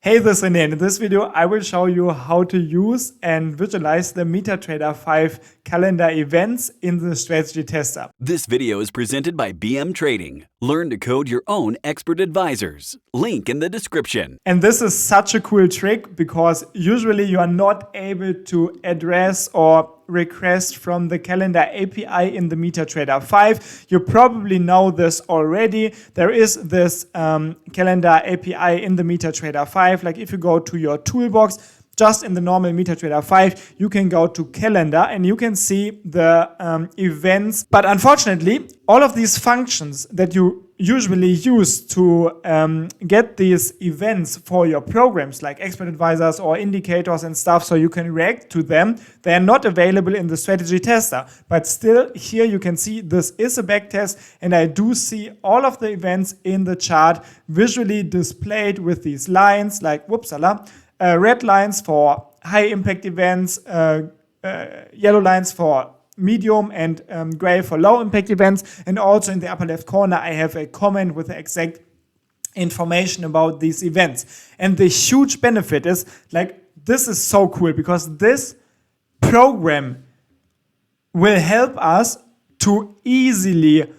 Hey, this is René. In this video, I will show you how to use and visualize the MetaTrader 5 calendar events in the strategy tester. This video is presented by BM Trading. Learn to code your own expert advisors. Link in the description. And this is such a cool trick because usually you are not able to address or request from the calendar API in the MetaTrader 5. You probably know this already. There is this calendar API in the MetaTrader 5. Like if you go to your toolbox, just in the normal MetaTrader 5, you can go to calendar and you can see the events. But unfortunately, all of these functions that you usually use to get these events for your programs, like expert advisors or indicators and stuff, so you can react to them, they are not available in the strategy tester. But still, here you can see this is a backtest, and I do see all of the events in the chart visually displayed with these lines, like red lines for high impact events, yellow lines for medium, and gray for low impact events. And also in the upper left corner, I have a comment with the exact information about these events. And the huge benefit is, like, this is so cool because this program will help us to easily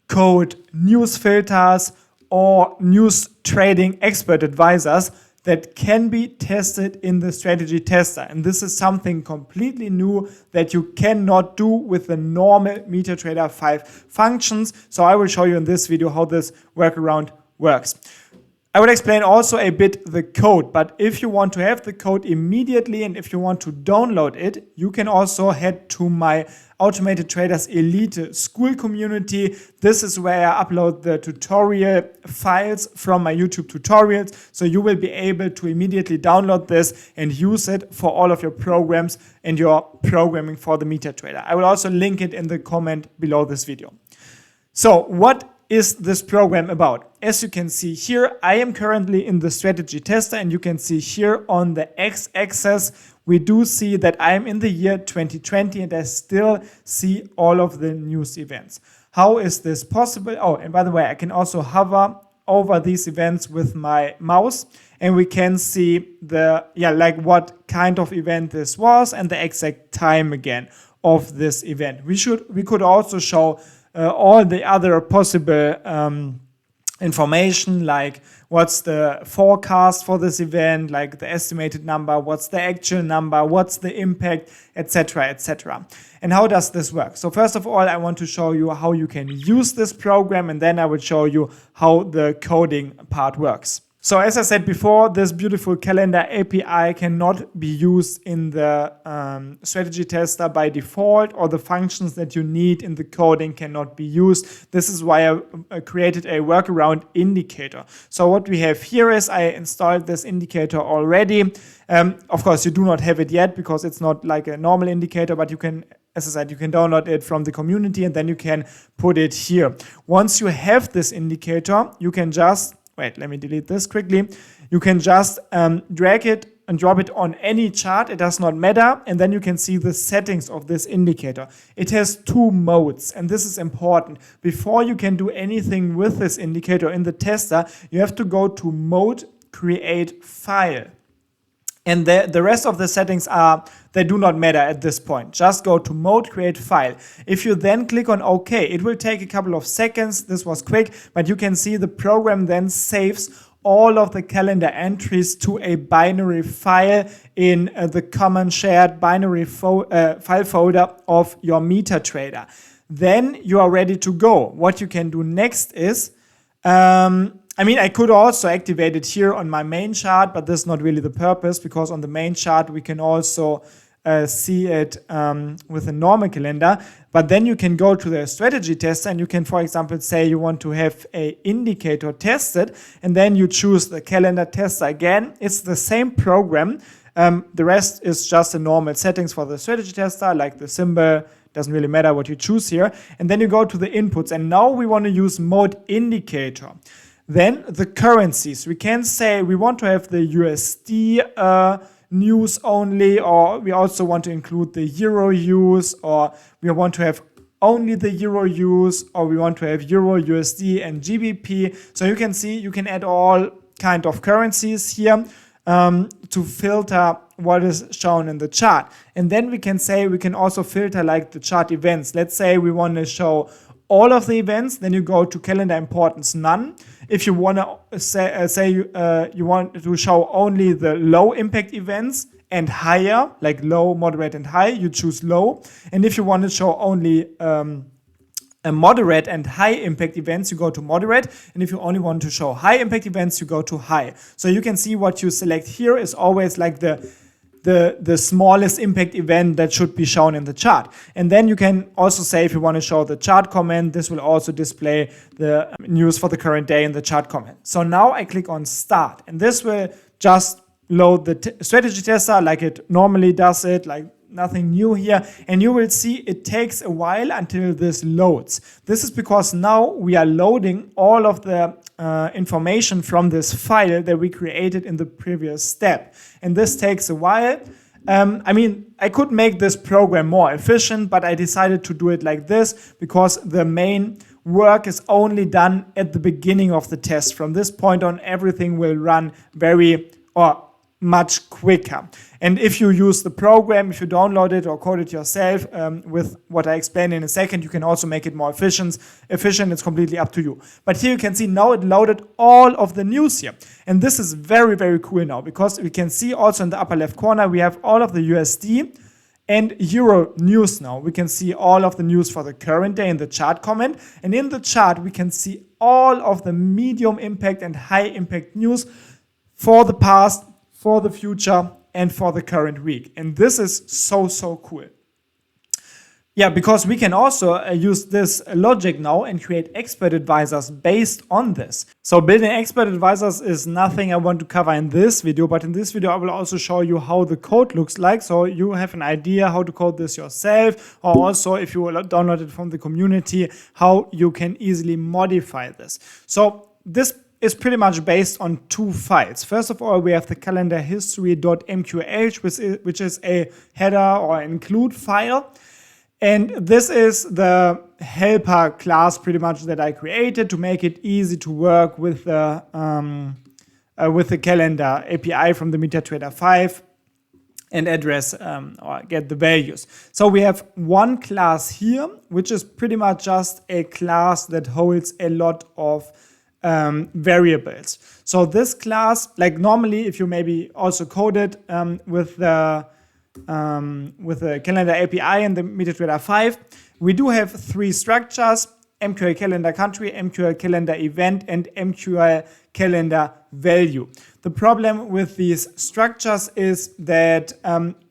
code news filters or news trading expert advisors that can be tested in the strategy tester. And this is something completely new that you cannot do with the normal MetaTrader 5 functions. So I will show you in this video how this workaround works. I will explain also a bit the code, but if you want to have the code immediately and if you want to download it, you can also head to my Automated Traders Elite school community. This is where I upload the tutorial files from my YouTube tutorials, so you will be able to immediately download this and use it for all of your programs and your programming for the MetaTrader. I will also link it in the comment below this video. So what is this program about? As you can see here, I am currently in the strategy tester, and you can see here on the x-axis, we do see that I'm in the year 2020 and I still see all of the news events. How is this possible? Oh, and by the way, I can also hover over these events with my mouse, and we can see what kind of event this was and the exact time again of this event. We could also show all the other possible information, like what's the forecast for this event, like the estimated number, what's the actual number, what's the impact, etc., etc. And how does this work? So first of all, I want to show you how you can use this program, and then I will show you how the coding part works. So as I said before, this beautiful calendar API cannot be used in the strategy tester by default, or the functions that you need in the coding cannot be used. This is why I created a workaround indicator. So what we have here is I installed this indicator already. Of course, you do not have it yet because it's not like a normal indicator, but you can, as I said, you can download it from the community and then you can put it here. Once you have this indicator, you can just let me delete this quickly. You can just drag it and drop it on any chart. It does not matter. And then you can see the settings of this indicator. It has two modes, and this is important. Before you can do anything with this indicator in the tester, you have to go to Mode, Create File. And the rest of the settings they do not matter at this point. Just go to Mode, Create File. If you then click on OK, it will take a couple of seconds. This was quick, but you can see the program then saves all of the calendar entries to a binary file in the common shared binary file folder of your MetaTrader. Then you are ready to go. What you can do next is I could also activate it here on my main chart, but this is not really the purpose, because on the main chart we can also see it with a normal calendar. But then you can go to the strategy tester and you can, for example, say you want to have an indicator tested, and then you choose the calendar tester again. It's the same program. The rest is just the normal settings for the strategy tester, like the symbol. Doesn't really matter what you choose here. And then you go to the inputs, and now we want to use mode indicator. Then the currencies. We can say we want to have the USD news only, or we also want to include the Euro use, or we want to have only the Euro use, or we want to have Euro, USD, and GBP. So you can see you can add all kind of currencies here. to filter what is shown in the chart. And then we can say we can also filter like the chart events. Let's say we want to show all of the events, then you go to calendar importance none. If you want to say you want to show only the low impact events and higher, like low, moderate, and high, you choose low. And if you want to show only a moderate and high impact events, you go to moderate. And if you only want to show high impact events, you go to high. So you can see what you select here is always like the smallest impact event that should be shown in the chart. And then you can also say if you want to show the chart comment, this will also display the news for the current day in the chart comment. So now I click on start, and this will just load the strategy tester like it normally does it, like nothing new here. And you will see it takes a while until this loads. This is because now we are loading all of the information from this file that we created in the previous step. And this takes a while. I mean, I could make this program more efficient, but I decided to do it like this because the main work is only done at the beginning of the test. From this point on, everything will run much quicker. And if you use the program, if you download it or code it yourself with what I explain in a second, you can also make it more efficient. It's completely up to you. But here you can see now it loaded all of the news here. And this is very, very cool now because we can see also in the upper left corner, we have all of the USD and Euro news now. We can see all of the news for the current day in the chart comment. And in the chart, we can see all of the medium impact and high impact news for the past, for the future, and for the current week. And this is so, so cool. Yeah, because we can also use this logic now and create expert advisors based on this. So building expert advisors is nothing I want to cover in this video, but in this video I will also show you how the code looks like, so you have an idea how to code this yourself, or also if you will download it from the community, how you can easily modify this. So this is pretty much based on two files. First of all, we have the calendar history.mqh, which is a header or include file. And this is the helper class pretty much that I created to make it easy to work with the calendar API from the MetaTrader 5 and address or get the values. So we have one class here, which is pretty much just a class that holds a lot of variables. So this class, like normally, if you maybe also code it with the calendar API and the MetaTrader 5, we do have three structures: MQL calendar country, MQL calendar event, and MQL calendar value. The problem with these structures is that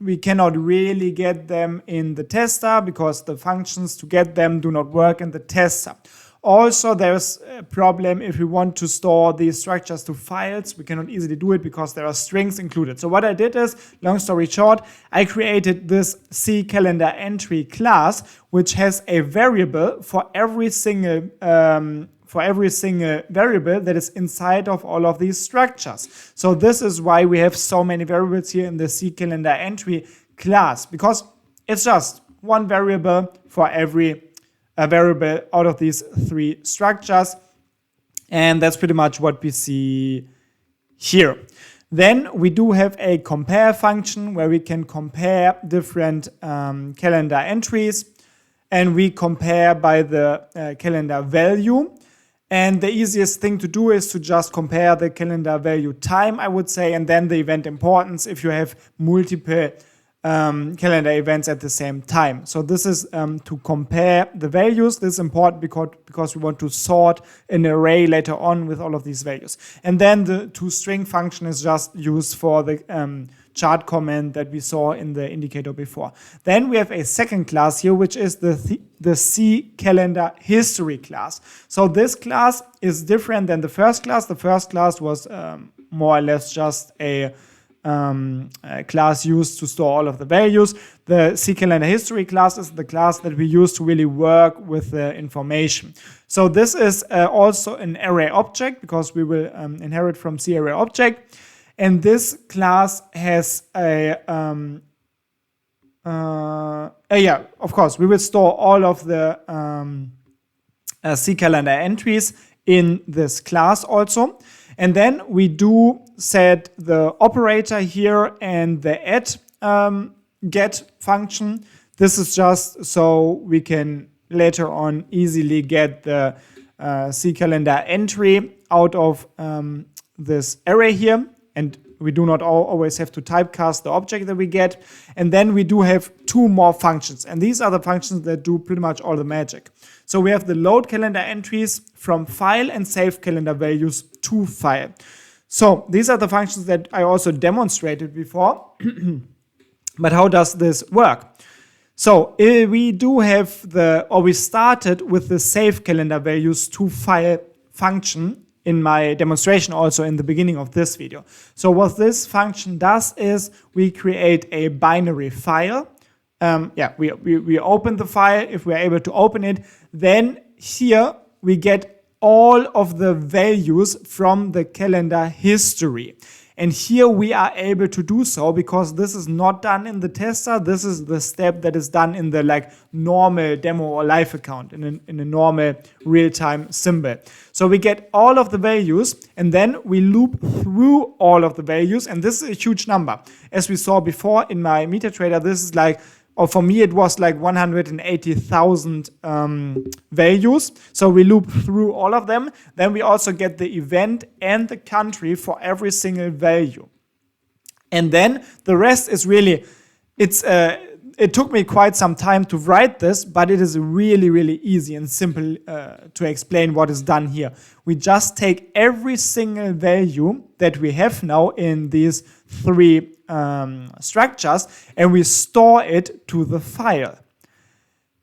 we cannot really get them in the tester because the functions to get them do not work in the tester. Also, there's a problem if we want to store these structures to files. We cannot easily do it because there are strings included. So what I did is, long story short, I created this C calendar entry class, which has a variable for every single variable that is inside of all of these structures. So this is why we have so many variables here in the C calendar entry class, because it's just one variable for every variable out of these three structures. And that's pretty much what we see here. Then we do have a compare function where we can compare different calendar entries, and we compare by the calendar value. And the easiest thing to do is to just compare the calendar value time, I would say, and then the event importance if you have multiple calendar events at the same time. So this is to compare the values. This is important because we want to sort an array later on with all of these values. And then the toString function is just used for the chart comment that we saw in the indicator before. Then we have a second class here, which is the C calendar history class. So this class is different than the first class. The first class was more or less just a class used to store all of the values. The C calendar history class is the class that we use to really work with the information. So this is also an array object because we will inherit from C array object. And this class has of course, we will store all of the C calendar entries in this class also. And then we do set the operator here and the add get function. This is just so we can later on easily get the C calendar entry out of this array here. And we do not always have to typecast the object that we get. And then we do have two more functions. And these are the functions that do pretty much all the magic. So we have the load calendar entries from file and save calendar values to file. So these are the functions that I also demonstrated before. But how does this work? So we do have we started with the save calendar values to file function in my demonstration also in the beginning of this video. So what this function does is we create a binary file. We open the file. If we're able to open it, then here we get all of the values from the calendar history. And here we are able to do so because this is not done in the tester. This is the step that is done in the normal demo or live account in a normal real-time symbol. So we get all of the values and then we loop through all of the values. And this is a huge number. As we saw before in my MetaTrader, this is for me, it was 180,000 values. So we loop through all of them. Then we also get the event and the country for every single value. And then the rest is really, it took me quite some time to write this, but it is really, really easy and simple to explain what is done here. We just take every single value that we have now in these three structures and we store it to the file.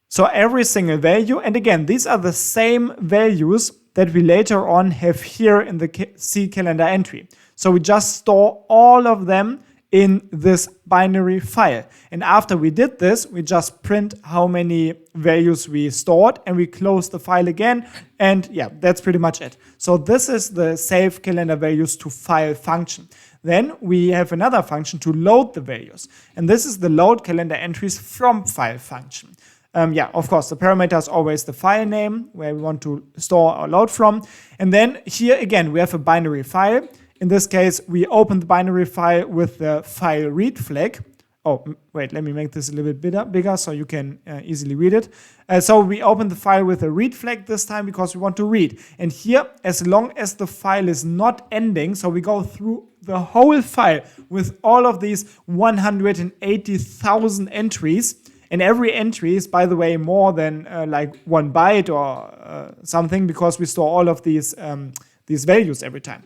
So every single value, and again, these are the same values that we later on have here in the C calendar entry. So we just store all of them in this binary file. And after we did this, we just print how many values we stored and we close the file again. And yeah, that's pretty much it. So this is the save calendar values to file function. Then we have another function to load the values. And this is the load calendar entries from file function. Of course, the parameter is always the file name where we want to store or load from. And then here again, we have a binary file. In this case, we open the binary file with the file read flag. Oh, wait, let me make this a little bit bigger so you can easily read it. So we open the file with a read flag this time because we want to read. And here, as long as the file is not ending, so we go through the whole file with all of these 180,000 entries. And every entry is, by the way, more than 1 byte or something because we store all of these values every time.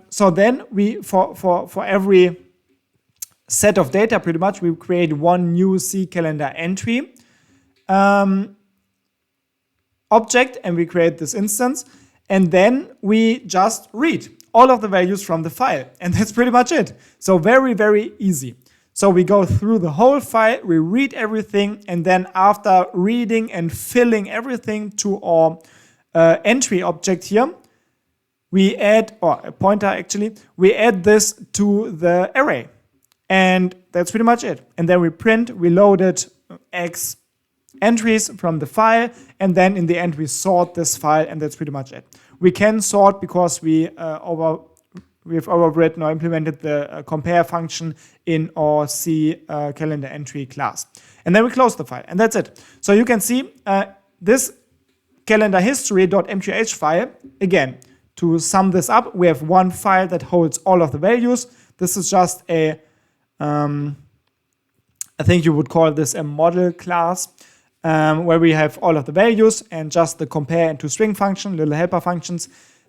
So then we, for every set of data, pretty much, we create one new C calendar entry object and we create this instance. And then we just read all of the values from the file. And that's pretty much it. So very, very easy. So we go through the whole file, we read everything, and then after reading and filling everything to our entry object here, we add, or a pointer actually, we add this to the array. And that's pretty much it. And then we print, we loaded X entries from the file, and then in the end we sort this file, and that's pretty much it. We can sort because we've overwritten or implemented the compare function in our C calendar entry class. And then we close the file, and that's it. So you can see this calendar history.mqh file, again, to sum this up, we have one file that holds all of the values. This is just a, I think you would call this a model class, where we have all of the values and just the compare into string function, little helper functions.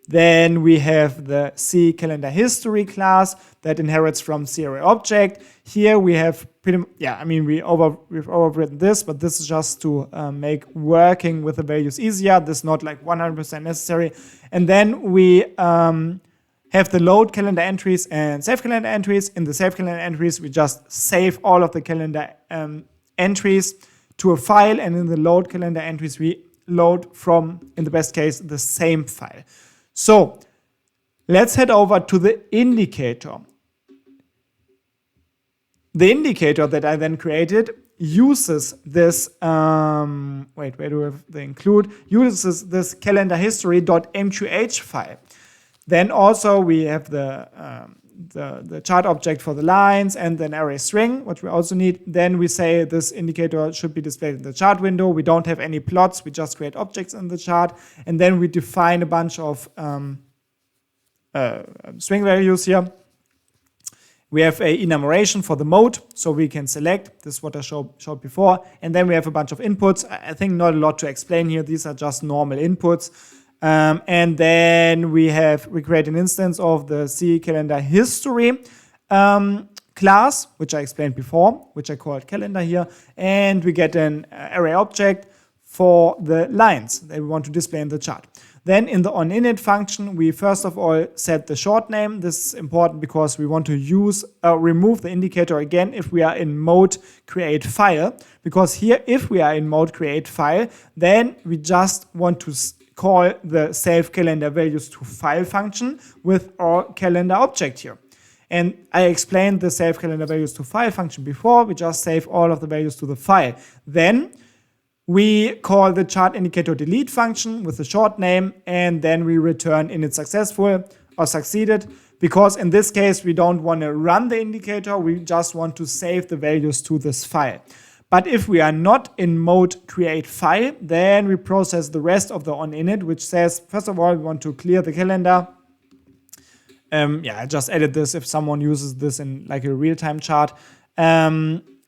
Then we have the C calendar history class that inherits from CRA object. Here we have we've overwritten this, but this is just to make working with the values easier. This is not 100% necessary. And then we have the load calendar entries and save calendar entries. In the save calendar entries, we just save all of the calendar entries to a file, and in the load calendar entries, we load from, in the best case, the same file. So let's head over to the indicator. The indicator that I then created uses this, where do we have the include? Uses this calendar history.mqh file Then also we have the chart object for the lines and an array string, what we also need. Then we say this indicator should be displayed in the chart window. We don't have any plots, we just create objects in the chart. And then we define a bunch of string values here. We have a enumeration for the mode, so we can select. This is what I showed before. And then we have a bunch of inputs. I think not a lot to explain here. These are just normal inputs. And then we create an instance of the C calendar history class, which I explained before, which I called calendar here. And we get an array object for the lines that we want to display in the chart. Then in the onInit function, we first of all set the short name. This is important because we want to remove the indicator again if we are in mode create file. Because here, if we are in mode create file, then we just want to call the save calendar values to file function with our calendar object here. And I explained the save calendar values to file function before. We just save all of the values to the file. Then we call the chart indicator delete function with the short name, and then we return init successful or succeeded, because in this case we don't want to run the indicator, we just want to save the values to this file. But if we are not in mode create file, then we process the rest of the onInit, which says, first of all, we want to clear the calendar. I just added this if someone uses this in like a real-time chart.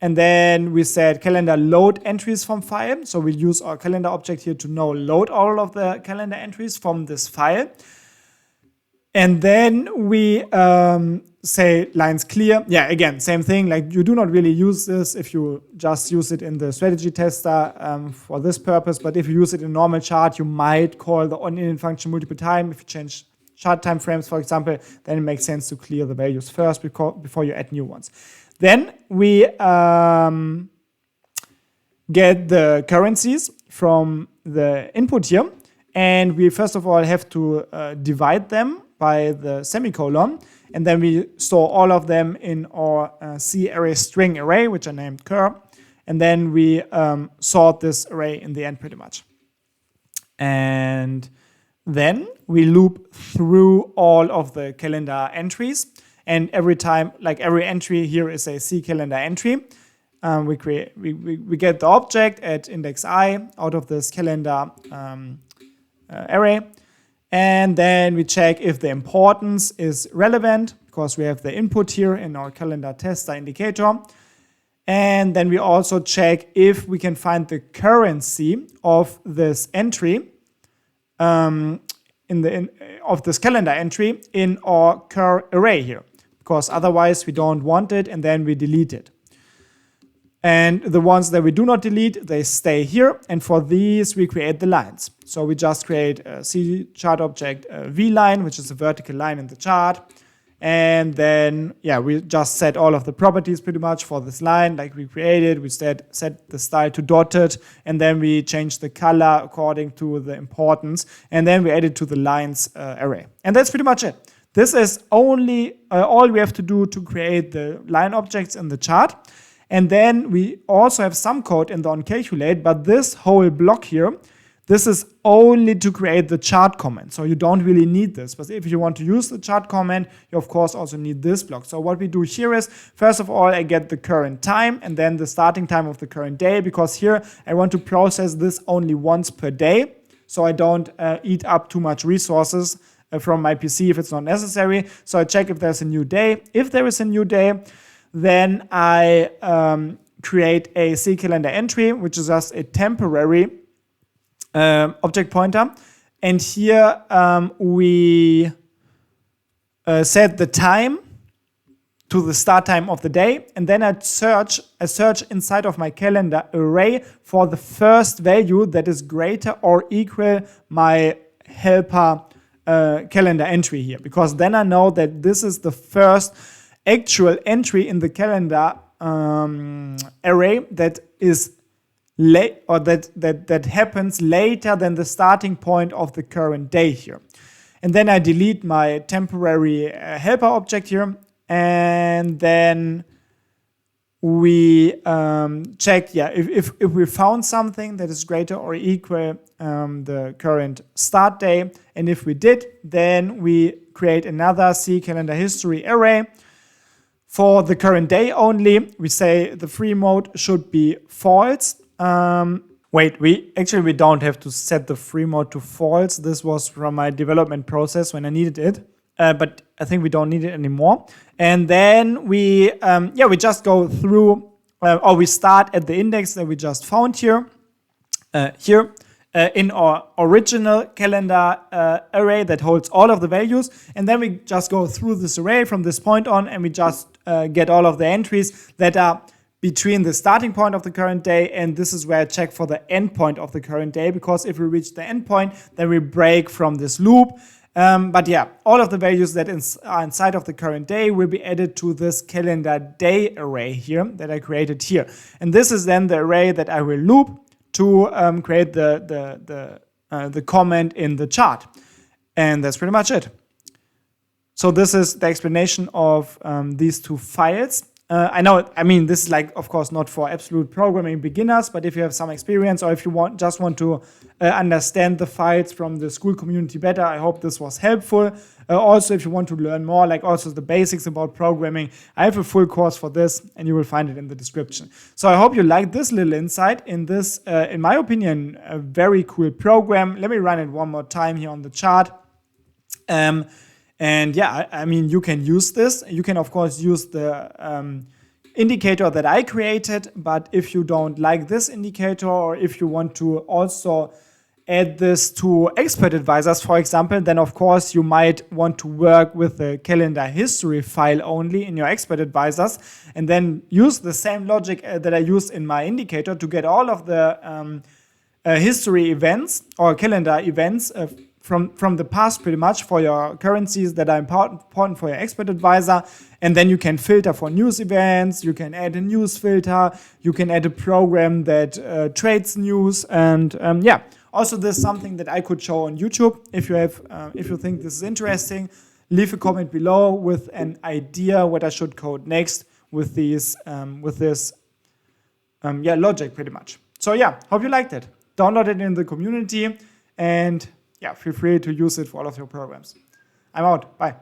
And then we said calendar load entries from file. So we use our calendar object here to now load all of the calendar entries from this file. And then we say lines clear. Yeah, again, same thing. Like you do not really use this if you just use it in the strategy tester for this purpose. But if you use it in a normal chart, you might call the onInit function multiple times. If you change chart time frames, for example, then it makes sense to clear the values first before you add new ones. Then we get the currencies from the input here. And we first of all have to divide them by the semicolon. And then we store all of them in our C array string array, which I named cur. And then we sort this array in the end pretty much. And then we loop through all of the calendar entries. And every time, like every entry here is a C calendar entry. We get the object at index I out of this calendar array. And then we check if the importance is relevant, because we have the input here in our calendar tester indicator. And then we also check if we can find the currency of this entry of this calendar entry in our cur array here. Because otherwise we don't want it, and then we delete it. And the ones that we do not delete, they stay here. And for these, we create the lines. So we just create a C chart object V line, which is a vertical line in the chart. And then, we just set all of the properties pretty much for this line, like we created. We set the style to dotted, and then we change the color according to the importance. And then we add it to the lines array. And that's pretty much it. This is only all we have to do to create the line objects in the chart. And then we also have some code in the onCalculate, but this whole block here, this is only to create the chart comment. So you don't really need this. But if you want to use the chart comment, you of course also need this block. So what we do here is, first of all, I get the current time and then the starting time of the current day, because here I want to process this only once per day. So I don't eat up too much resources from my PC if it's not necessary. So I check if there's a new day. If there is a new day, then I create a C calendar entry, which is just a temporary object pointer. And here we set the time to the start time of the day. And then I search inside of my calendar array for the first value that is greater or equal my helper calendar entry here, because then I know that this is the first actual entry in the calendar array that is late, or that happens later than the starting point of the current day here. And then I delete my temporary helper object here, and then we check, if we found something that is greater or equal the current start day. And if we did, then we create another C calendar history array for the current day only. We say the free mode should be false. Wait, we don't have to set the free mode to false. This was from my development process when I needed it. But I think we don't need it anymore. And then we just go through, or we start at the index that we just found here. In our original calendar array that holds all of the values. And then we just go through this array from this point on, and we just get all of the entries that are between the starting point of the current day, and this is where I check for the end point of the current day, because if we reach the end point, then we break from this loop. But yeah, all of the values that are inside of the current day will be added to this calendar day array here that I created here. And this is then the array that I will loop to create the comment in the chart. And that's pretty much it. So this is the explanation of these two files. This is of course not for absolute programming beginners, but if you have some experience, or if you just want to understand the files from the school community better, I hope this was helpful. Also, if you want to learn more, also the basics about programming, I have a full course for this, and you will find it in the description. So I hope you liked this little insight in this, in my opinion, a very cool program. Let me run it one more time here on the chart. And yeah, you can use this. You can, of course, use the indicator that I created. But if you don't like this indicator, or if you want to also add this to expert advisors, for example, then of course you might want to work with the calendar history file only in your expert advisors, and then use the same logic that I used in my indicator to get all of the history events or calendar events from the past, pretty much, for your currencies that are important for your expert advisor. And then you can filter for news events, you can add a news filter, you can add a program that trades news, and also this is something that I could show on YouTube. If you think this is interesting, leave a comment below with an idea what I should code next with this logic, pretty much. So yeah, hope you liked it. Download it in the community, and yeah, feel free to use it for all of your programs. I'm out. Bye.